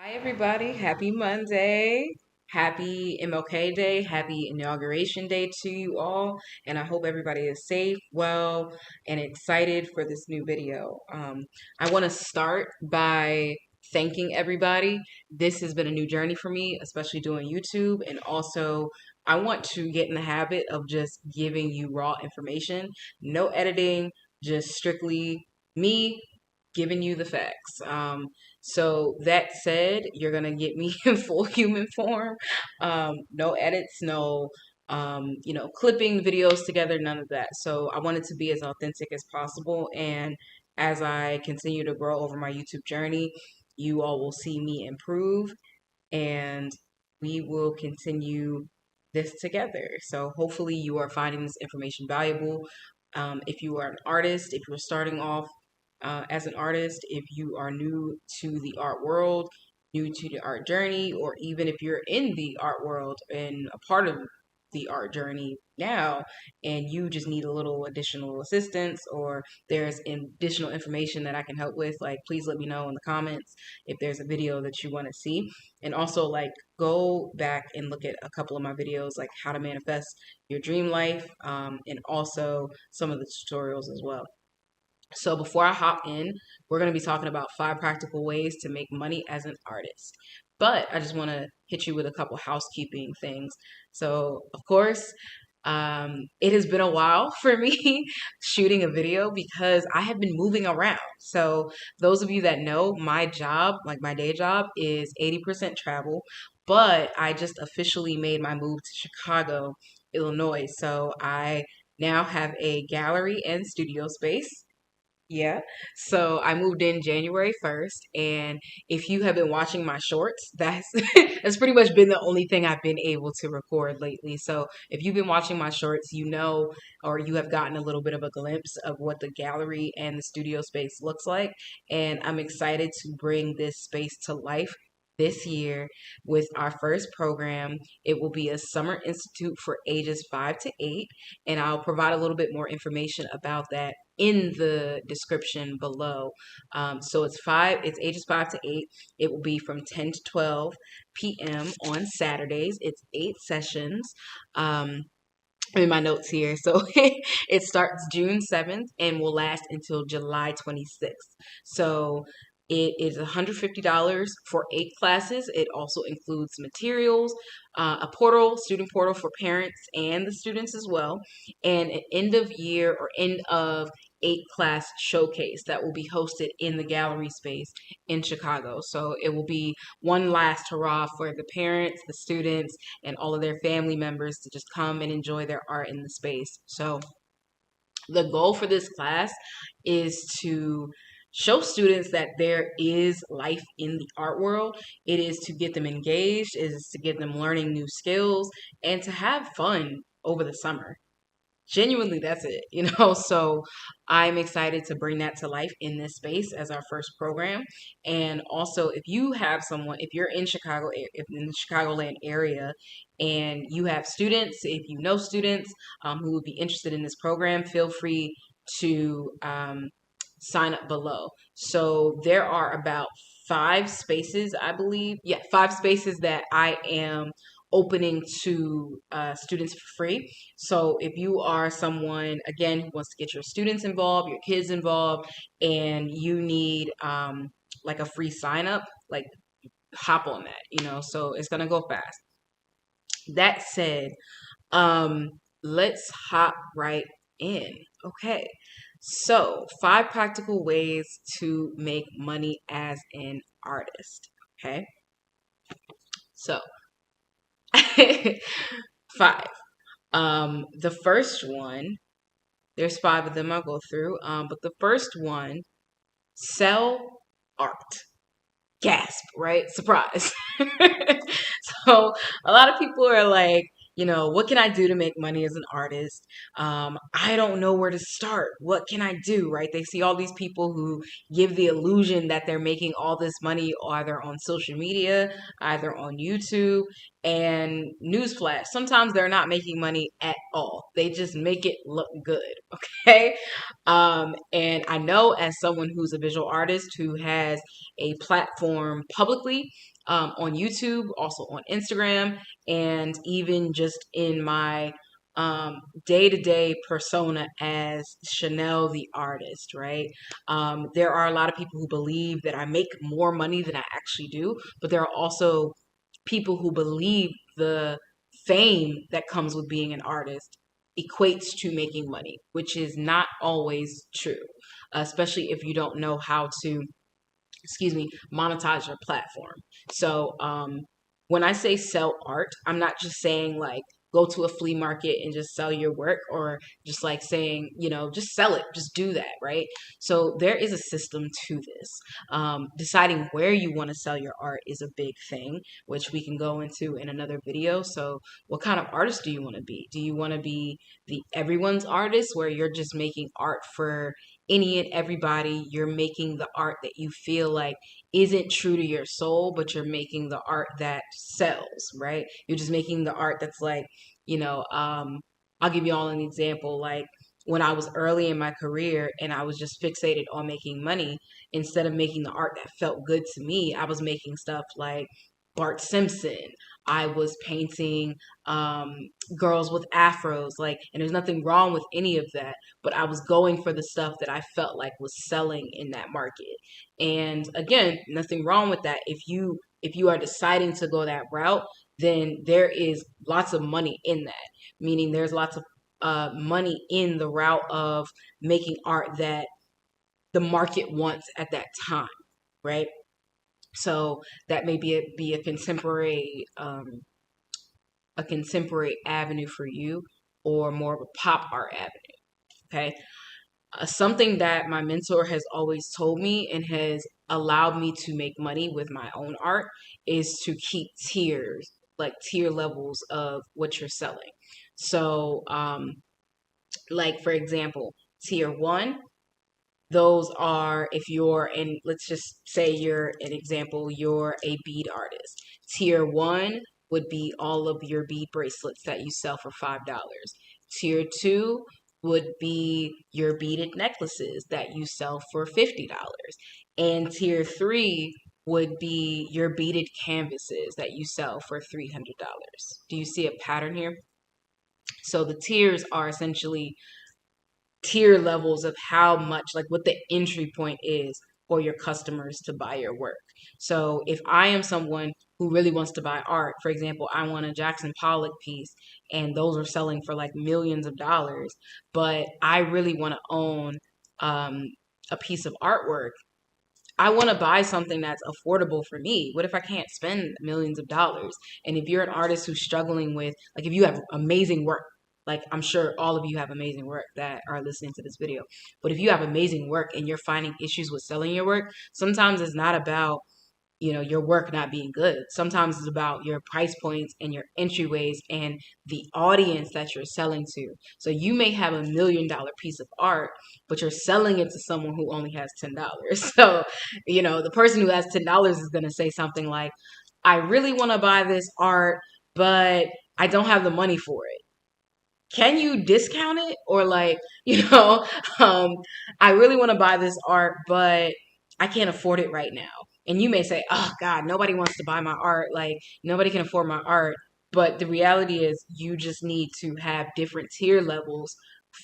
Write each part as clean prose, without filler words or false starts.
Hi, everybody. Happy Monday. Happy MLK Day. Happy Inauguration Day to you all. And I hope everybody is safe, well, and excited for this new video. I want to start by thanking everybody. This has been a new journey for me, especially doing YouTube. And also, I want to get in the habit of just giving you raw information, no editing, just strictly me giving you the facts. So that said, you're gonna get me in full human form. No edits, no clipping videos together, none of that. So I want it to be as authentic as possible. And as I continue to grow over my YouTube journey, you all will see me improve and we will continue this together. So hopefully you are finding this information valuable. If you are an artist, if you're starting off as an artist, if you are new to the art world, new to the art journey, or even if you're in the art world and a part of the art journey now and you just need a little additional assistance or there's additional information that I can help with, like please let me know in the comments if there's a video that you want to see. And also like go back and look at a couple of my videos like how to manifest your dream life, and also some of the tutorials as well. So before I hop in, we're going to be talking about 5 practical ways to make money as an artist. But I just want to hit you with a couple housekeeping things. So, of course, it has been a while for me shooting a video because I have been moving around. So, those of you that know, my job, like my day job, is 80% travel. But I just officially made my move to Chicago, Illinois. So, I now have a gallery and studio space. Yeah. So I moved in January 1st, and if you have been watching my shorts, that's that's pretty much been the only thing I've been able to record lately. So if you've been watching my shorts, you know, or you have gotten a little bit of a glimpse of what the gallery and the studio space looks like. And I'm excited to bring this space to life this year with our first program. It will be a summer institute for ages 5 to 8, and I'll provide a little bit more information about that in the description below. So it's ages 5 to 8. It will be from 10 to 12 p.m. on Saturdays. It's 8 sessions. In my notes here. So it starts June 7th and will last until July 26th. So it is $150 for 8 classes. It also includes materials, a portal, student portal for parents and the students as well, and an end of year or end of 8 class showcase that will be hosted in the gallery space in Chicago. So it will be one last hurrah for the parents, the students, and all of their family members to just come and enjoy their art in the space. So the goal for this class is to show students that there is life in the art world. It is to get them engaged, it is to get them learning new skills, and to have fun over the summer. Genuinely, that's it, So I'm excited to bring that to life in this space as our first program. And also, if you have someone, if you're in Chicago, if in the Chicagoland area, and you have students, if you know students who would be interested in this program, feel free to sign up below. So there are about 5 spaces, I believe. Yeah, 5 spaces that I am opening to students for free. So if you are someone, again, who wants to get your students involved, your kids involved, and you need like a free sign up, like hop on that. So it's going to go fast. That said, let's hop right in. Okay. So, 5 practical ways to make money as an artist. Okay. So, 5. The first one, there's 5 of them I'll go through. But the first one, sell art. Gasp, right? Surprise. So a lot of people are like, what can I do to make money as an artist? I don't know where to start. What can I do, right? They see all these people who give the illusion that they're making all this money either on social media, either on YouTube, And newsflash, sometimes they're not making money at all. They just make it look good. Okay. And I know, as someone who's a visual artist who has a platform publicly, on YouTube, also on Instagram, and even just in my day-to-day persona as Chanel the artist, right? There are a lot of people who believe that I make more money than I actually do, but there are also people who believe the fame that comes with being an artist equates to making money, which is not always true, especially if you don't know how to, monetize your platform. So when I say sell art, I'm not just saying like go to a flea market and just sell your work, or just like saying, just sell it, just do that, right? So there is a system to this. Deciding where you want to sell your art is a big thing, which we can go into in another video. So what kind of artist do you want to be? Do you want to be the everyone's artist, where you're just making art for any and everybody? You're making the art that you feel like isn't true to your soul, but you're making the art that sells, right? You're just making the art that's like, I'll give you all an example. Like when I was early in my career and I was just fixated on making money, instead of making the art that felt good to me, I was making stuff like Bart Simpson. I was painting girls with afros, like, and there's nothing wrong with any of that, but I was going for the stuff that I felt like was selling in that market. And again, nothing wrong with that. If you are deciding to go that route, then there is lots of money in that. Meaning there's lots of money in the route of making art that the market wants at that time, right? So that may be a contemporary avenue for you, or more of a pop art avenue. Okay. Something that my mentor has always told me and has allowed me to make money with my own art is to keep tiers, like tier levels of what you're selling. So, like for example, tier one, those are if you're in, let's just say you're an example, you're a bead artist. Tier one would be all of your bead bracelets that you sell for $5. Tier two would be your beaded necklaces that you sell for $50. And tier three would be your beaded canvases that you sell for $300. Do you see a pattern here? So the tiers are essentially tier levels of how much, like what the entry point is for your customers to buy your work. So if I am someone who really wants to buy art, for example, I want a Jackson Pollock piece and those are selling for like millions of dollars, but I really want to own um, a piece of artwork. I want to buy something that's affordable for me. What if I can't spend millions of dollars? And if you're an artist who's struggling with, like, if you have amazing work, like I'm sure all of you have amazing work that are listening to this video, but if you have amazing work and you're finding issues with selling your work, sometimes it's not about your work not being good. Sometimes it's about your price points and your entryways and the audience that you're selling to. So you may have $1 million piece of art, but you're selling it to someone who only has $10. So, the person who has $10 is going to say something like, I really want to buy this art, but I don't have the money for it. Can you discount it? Or like, um, I really want to buy this art, but I can't afford it right now. And you may say, oh God, nobody wants to buy my art. Like nobody can afford my art. But the reality is you just need to have different tier levels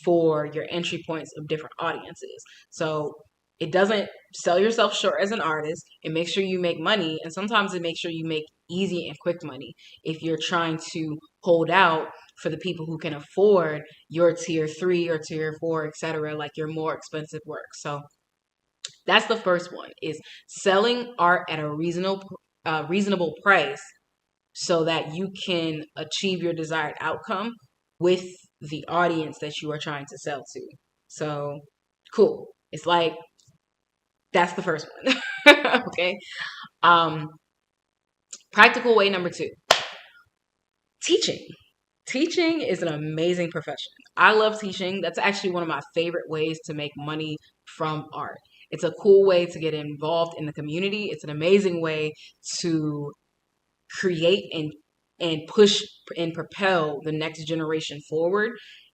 for your entry points of different audiences. So it doesn't sell yourself short as an artist. It makes sure you make money. And sometimes it makes sure you make easy and quick money if you're trying to hold out for the people who can afford your tier three or tier four, etc., like your more expensive work. So that's the first one, is selling art at a reasonable price so that you can achieve your desired outcome with the audience that you are trying to sell to. So cool. It's like that's the first one. Okay. Um, Practical way number two, teaching. Teaching is an amazing profession. I love teaching. That's actually one of my favorite ways to make money from art. It's a cool way to get involved in the community. It's an amazing way to create and and push and propel the next generation forward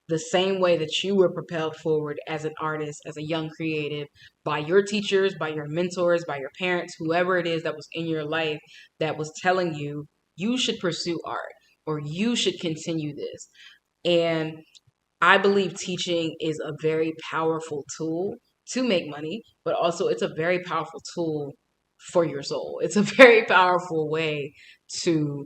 the same way that you were propelled forward as an artist, as a young creative, by your teachers, by your mentors, by your parents, whoever it is that was in your life that was telling you you should pursue art or you should continue this. And I believe teaching is a very powerful tool to make money, but also it's a very powerful tool for your soul. It's a very powerful way to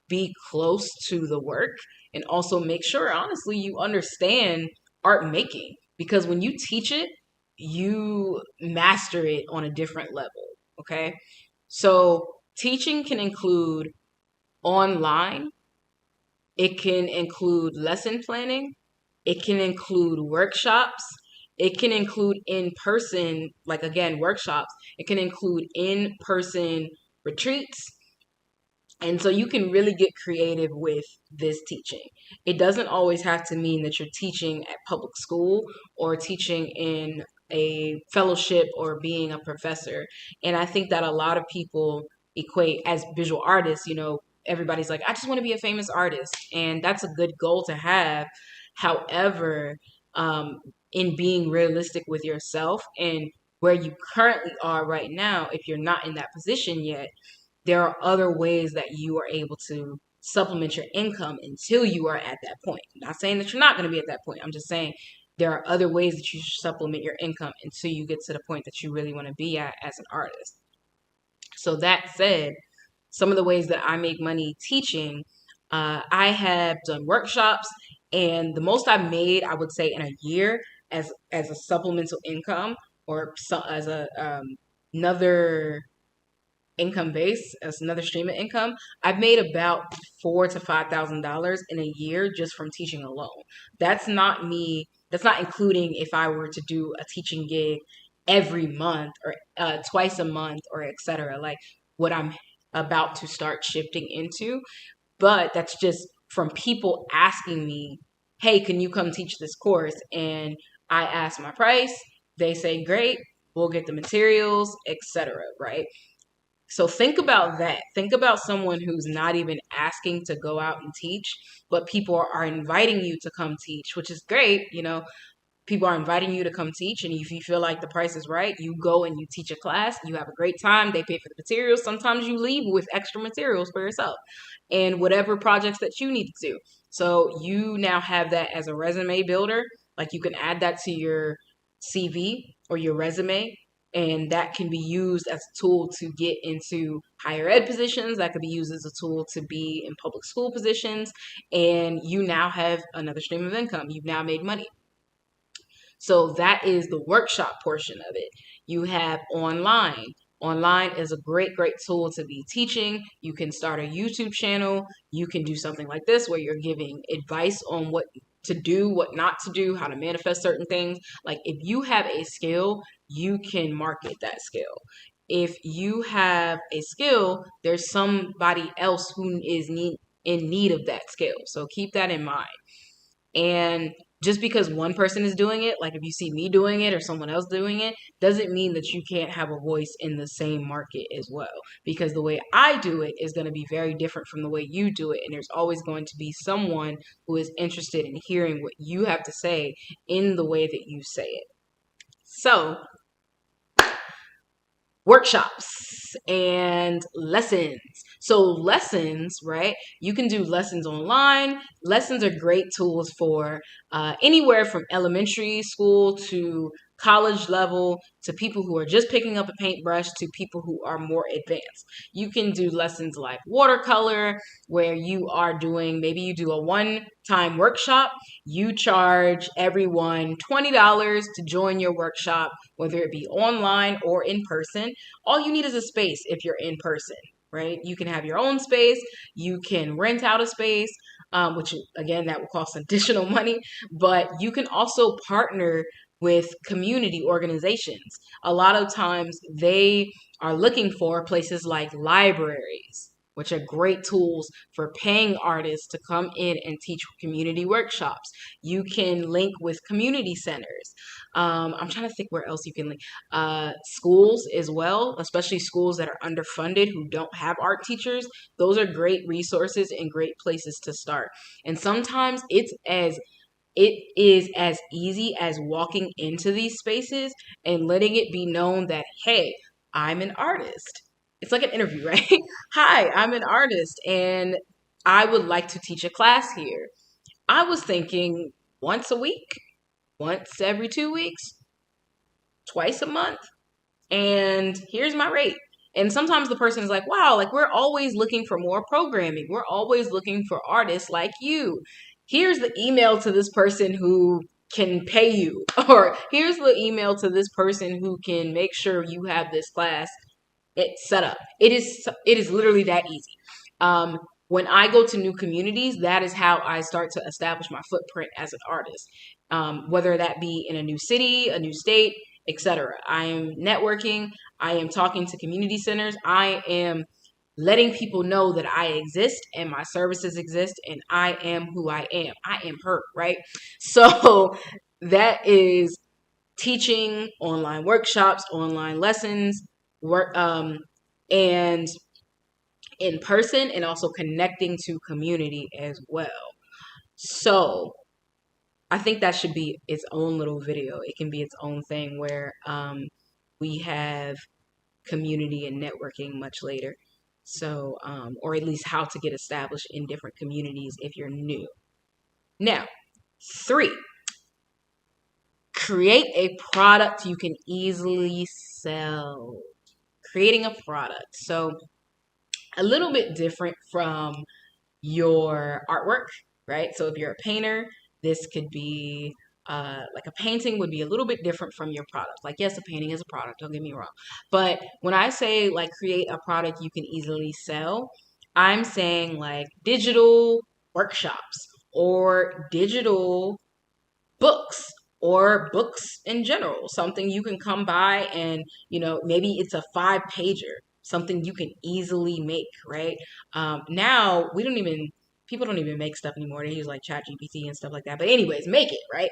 be close to the work and also make sure, honestly, you understand art making. Because when you teach it, you master it on a different level. Okay. So teaching can include online, it can include lesson planning, it can include workshops, it can include in person, like again, workshops, it can include in person retreats, and so you can really get creative with this teaching. It doesn't always have to mean that you're teaching at public school or teaching in a fellowship or being a professor. And I think that a lot of people equate as visual artists, everybody's like, I just want to be a famous artist. And that's a good goal to have. However, in being realistic with yourself and where you currently are right now, if you're not in that position yet, there are other ways that you are able to supplement your income until you are at that point. I'm not saying that you're not going to be at that point. I'm just saying there are other ways that you should supplement your income until you get to the point that you really want to be at as an artist. So that said, some of the ways that I make money teaching, I have done workshops, and the most I've made, I would say, in a year as a supplemental income or as a another income base as another stream of income, I've made about $4,000 to $5,000 in a year just from teaching alone. That's not me. That's not including if I were to do a teaching gig every month or twice a month or etc. Like what I'm about to start shifting into. But that's just from people asking me, "Hey, can you come teach this course?" And I ask my price. They say, "Great, we'll get the materials, etc." Right? So think about that. Think about someone who's not even asking to go out and teach, but people are inviting you to come teach, which is great. People are inviting you to come teach, and if you feel like the price is right, you go and you teach a class. You have a great time. They pay for the materials. Sometimes you leave with extra materials for yourself and whatever projects that you need to do. So you now have that as a resume builder. Like you can add that to your CV or your resume, and that can be used as a tool to get into higher ed positions. That could be used as a tool to be in public school positions, and you now have another stream of income. You've now made money. So that is the workshop portion of it. You have online. Online is a great, great tool to be teaching. You can start a YouTube channel. You can do something like this where you're giving advice on what to do, what not to do, how to manifest certain things. Like if you have a skill, you can market that skill. If you have a skill, there's somebody else who is in need of that skill. So keep that in mind. And just because one person is doing it, like if you see me doing it or someone else doing it, doesn't mean that you can't have a voice in the same market as well. Because the way I do it is going to be very different from the way you do it. And there's always going to be someone who is interested in hearing what you have to say in the way that you say it. So, workshops and lessons. So lessons, right? You can do lessons online. Lessons are great tools for anywhere from elementary school to college level to people who are just picking up a paintbrush to people who are more advanced. You can do lessons like watercolor, where you are doing, maybe you do a one-time workshop. You charge everyone $20 to join your workshop, whether it be online or in person. All you need is a space if you're in person, right? You can have your own space. You can rent out a space, which again, that will cost additional money, but you can also partner with community organizations. A lot of times they are looking for places like libraries, which are great tools for paying artists to come in and teach community workshops. You can link with community centers. I'm trying to think where else you can link. Schools as well, especially schools that are underfunded who don't have art teachers. Those are great resources and great places to start. And sometimes it is as easy as walking into these spaces and letting it be known that, hey, I'm an artist. It's like an interview, right? Hi, I'm an artist and I would like to teach a class here. I was thinking once a week, once every 2 weeks, twice a month, and here's my rate. And sometimes the person is like, wow, like we're always looking for more programming. We're always looking for artists like you. Here's the email to this person who can pay you, or here's the email to this person who can make sure you have this class set up. It is literally that easy. When I go to new communities, that is how I start to establish my footprint as an artist. Whether that be in a new city, a new state, etc. I am networking. I am talking to community centers. I am letting people know that I exist and my services exist and I am who I am. I am her, right? So that is teaching, online workshops, online lessons, work, and in person, and also connecting to community as well. So I think that should be its own little video. It can be its own thing where we have community and networking much later. So, or at least how to get established in different communities if you're new. Now, 3, create a product you can easily sell. Creating a product. So, a little bit different from your artwork, right? So if you're a painter, this could be like a painting would be a little bit different from your product. Like, yes, a painting is a product, don't get me wrong. But when I say like create a product you can easily sell, I'm saying like digital workshops or digital books or books in general, something you can come by and, maybe it's a 5-pager, something you can easily make, right? Now people don't even make stuff anymore. They use like ChatGPT and stuff like that. But anyways, make it, right?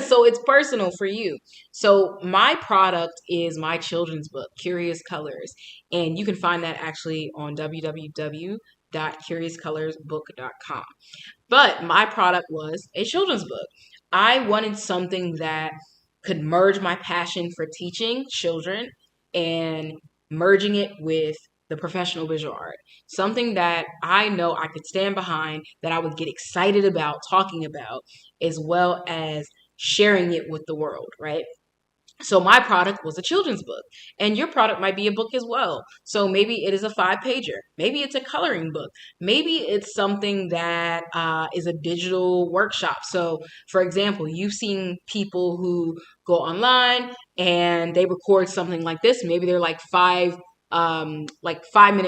So it's personal for you. So my product is my children's book, Curious Colors. And you can find that actually on www.curiouscolorsbook.com. But my product was a children's book. I wanted something that could merge my passion for teaching children and merging it with the professional visual art. Something that I know I could stand behind, that I would get excited about talking about, as well as sharing it with the world, right? So my product was a children's book, and your product might be a book as well. So maybe it is a 5-pager. Maybe it's a coloring book. Maybe it's something that is a digital workshop. So for example, you've seen people who go online and they record something like this. Maybe they're like 5-minute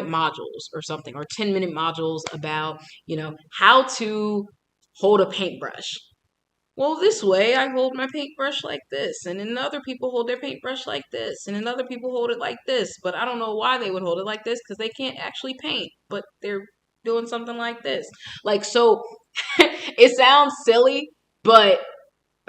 modules or something, or 10-minute modules about, how to hold a paintbrush. Well, this way I hold my paintbrush like this, and then other people hold their paintbrush like this, and then other people hold it like this. But I don't know why they would hold it like this, because they can't actually paint, but they're doing something like this. Like, so it sounds silly, but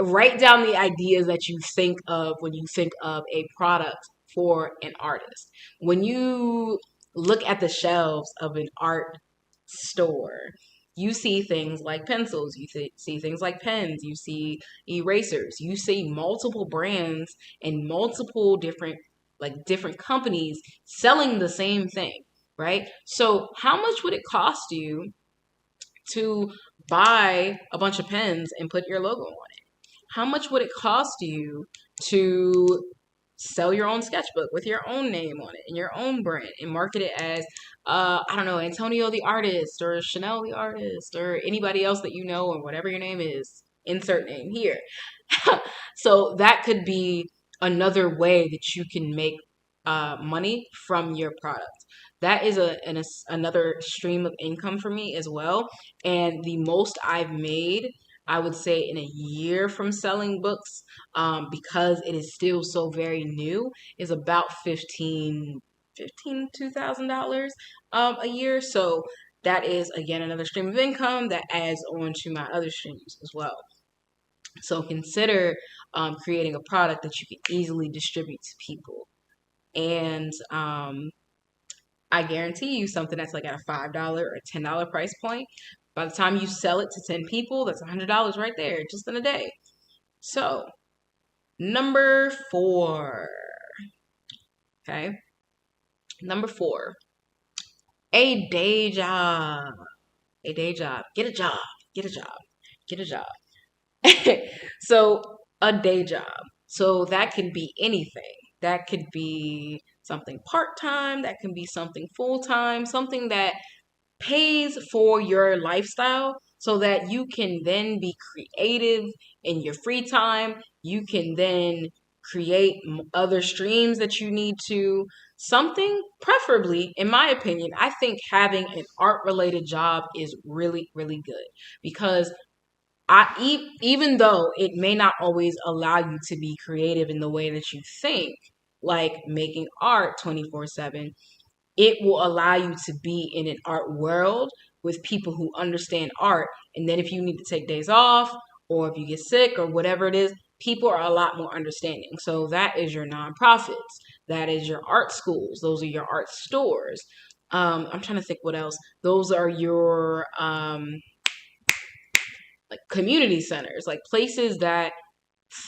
write down the ideas that you think of when you think of a product for an artist. When you look at the shelves of an art store, you see things like pencils, you see things like pens, you see erasers, you see multiple brands and multiple different companies selling the same thing, right? So how much would it cost you to buy a bunch of pens and put your logo on it? How much would it cost you to sell your own sketchbook with your own name on it and your own brand and market it as, I don't know, Antonio the artist or Chanel the artist or anybody else that you know, or whatever your name is, insert name here. So that could be another way that you can make money from your product. That is another stream of income for me as well. And the most I've made, I would say, in a year from selling books, because it is still so very new, is about $2,000 a year. So that is again another stream of income that adds on to my other streams as well. So consider creating a product that you can easily distribute to people. And I guarantee you something that's like at a $5 or $10 price point. By the time you sell it to 10 people, that's $100 right there just in a day. So, number 4. Okay. Number 4, a day job. A day job. Get a job. Get a job. Get a job. So, a day job. So, that could be anything. That could be something part time. That can be something full time. Something that pays for your lifestyle so that you can then be creative in your free time. You can then create other streams that you need to. Something, preferably, in my opinion, I think having an art related job is really, really good because even though it may not always allow you to be creative in the way that you think, like making art 24/7, it will allow you to be in an art world with people who understand art. And then if you need to take days off or if you get sick or whatever it is, people are a lot more understanding. So that is your nonprofits. That is your art schools. Those are your art stores. I'm trying to think what else. Those are your like community centers, like places that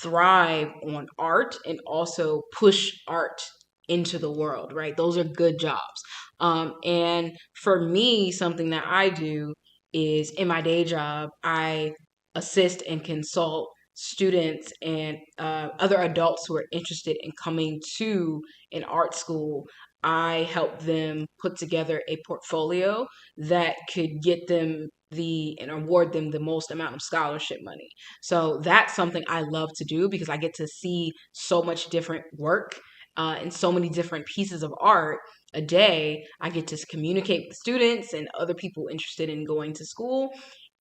thrive on art and also push art into the world, right? Those are good jobs. And for me, something that I do is in my day job, I assist and consult students and other adults who are interested in coming to an art school. I help them put together a portfolio that could get them and award them the most amount of scholarship money. So that's something I love to do because I get to see so much different work and so many different pieces of art a day. I get to communicate with students and other people interested in going to school.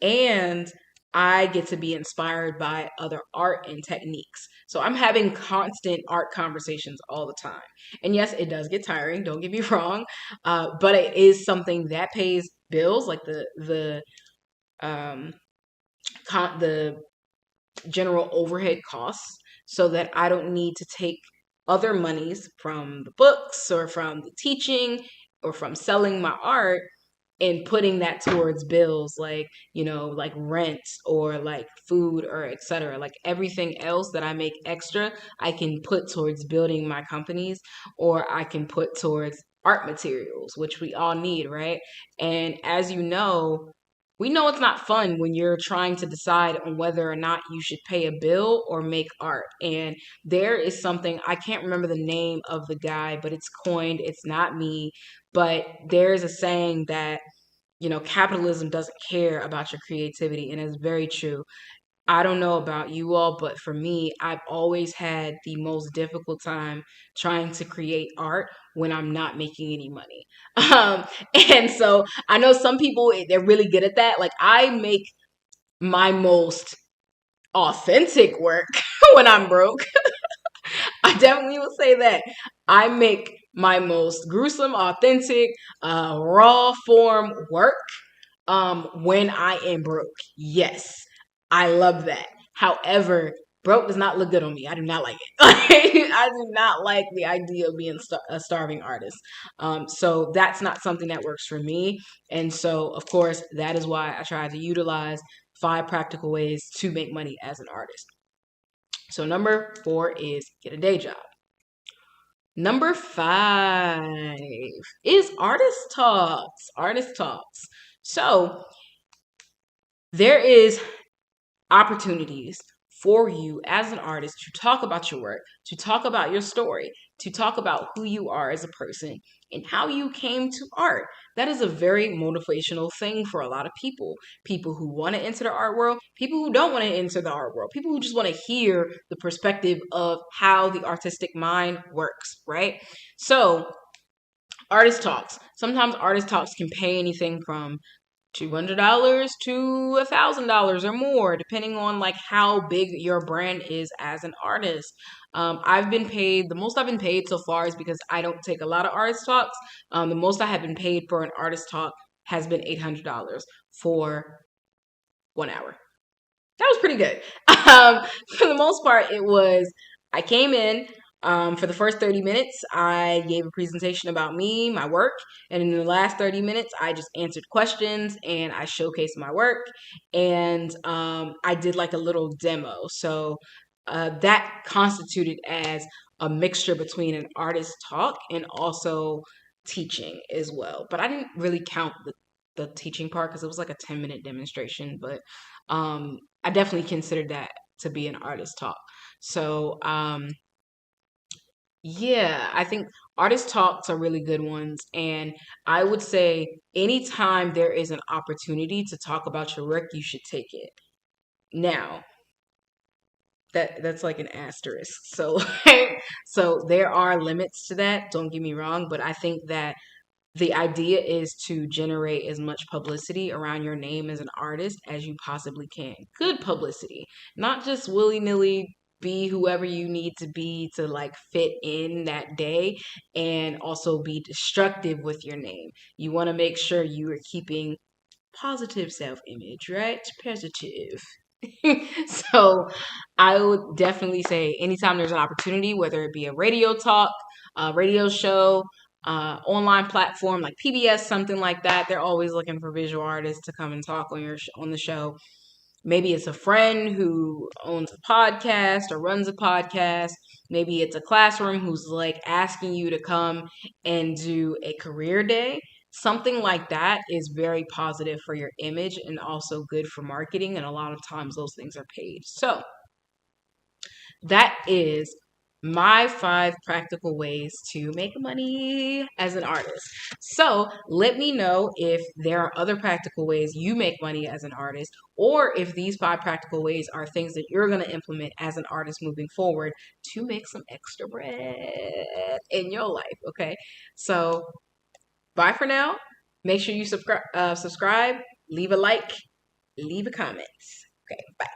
And I get to be inspired by other art and techniques. So I'm having constant art conversations all the time. And yes, it does get tiring, don't get me wrong. But it is something that pays bills, like um, the general overhead costs, so that I don't need to take other monies from the books or from the teaching or from selling my art and putting that towards bills like, like rent or like food or etc. Like everything else that I make extra, I can put towards building my companies, or I can put towards art materials, which we all need, right? And as you know, we know it's not fun when you're trying to decide on whether or not you should pay a bill or make art. And there is something, I can't remember the name of the guy, but it's coined, it's not me, but there's a saying that, capitalism doesn't care about your creativity, and it's very true. I don't know about you all, but for me, I've always had the most difficult time trying to create art when I'm not making any money. Um, and so I know some people, they're really good at that. Like I make my most authentic work when I'm broke. I definitely would say that. I make my most gruesome, authentic, raw form work when I am broke. Yes, I love that. However, broke does not look good on me. I do not like it. I do not like the idea of being a starving artist. So that's not something that works for me. And so, of course, that is why I try to utilize 5 practical ways to make money as an artist. So number 4 is get a day job. Number 5 is artist talks. Artist talks. So there is opportunities for you as an artist to talk about your work, to talk about your story, to talk about who you are as a person and how you came to art. That is a very motivational thing for a lot of people. People who want to enter the art world, people who don't want to enter the art world, people who just want to hear the perspective of how the artistic mind works, right? So, artist talks. Sometimes artist talks can pay anything from $200 to $1,000 or more, depending on like how big your brand is as an artist. I've been paid, the most I've been paid so far is because I don't take a lot of artist talks. The most I have been paid for an artist talk has been $800 for 1 hour. That was pretty good. For the most part, I came in, for the first 30 minutes, I gave a presentation about me, my work, and in the last 30 minutes, I just answered questions and I showcased my work, and I did like a little demo. So that constituted as a mixture between an artist talk and also teaching as well. But I didn't really count the teaching part because it was like a 10-minute demonstration, but I definitely considered that to be an artist talk. So, yeah, I think artist talks are really good ones. And I would say anytime there is an opportunity to talk about your work, you should take it. Now, that's like an asterisk. So, so there are limits to that. Don't get me wrong, but I think that the idea is to generate as much publicity around your name as an artist as you possibly can. Good publicity, not just willy nilly be whoever you need to be to like fit in that day, and also be destructive with your name. You want to make sure you are keeping positive self image, right? Positive. So I would definitely say anytime there's an opportunity, whether it be a radio talk, a radio show, online platform like PBS, something like that, they're always looking for visual artists to come and talk on on the show. Maybe it's a friend who owns a podcast or runs a podcast. Maybe it's a classroom who's like asking you to come and do a career day. Something like that is very positive for your image and also good for marketing. And a lot of times those things are paid. So that is my 5 practical ways to make money as an artist. So let me know if there are other practical ways you make money as an artist, or if these 5 practical ways are things that you're going to implement as an artist moving forward to make some extra bread in your life. Okay. So bye for now. Make sure you subscribe, leave a like, leave a comment. Okay. Bye.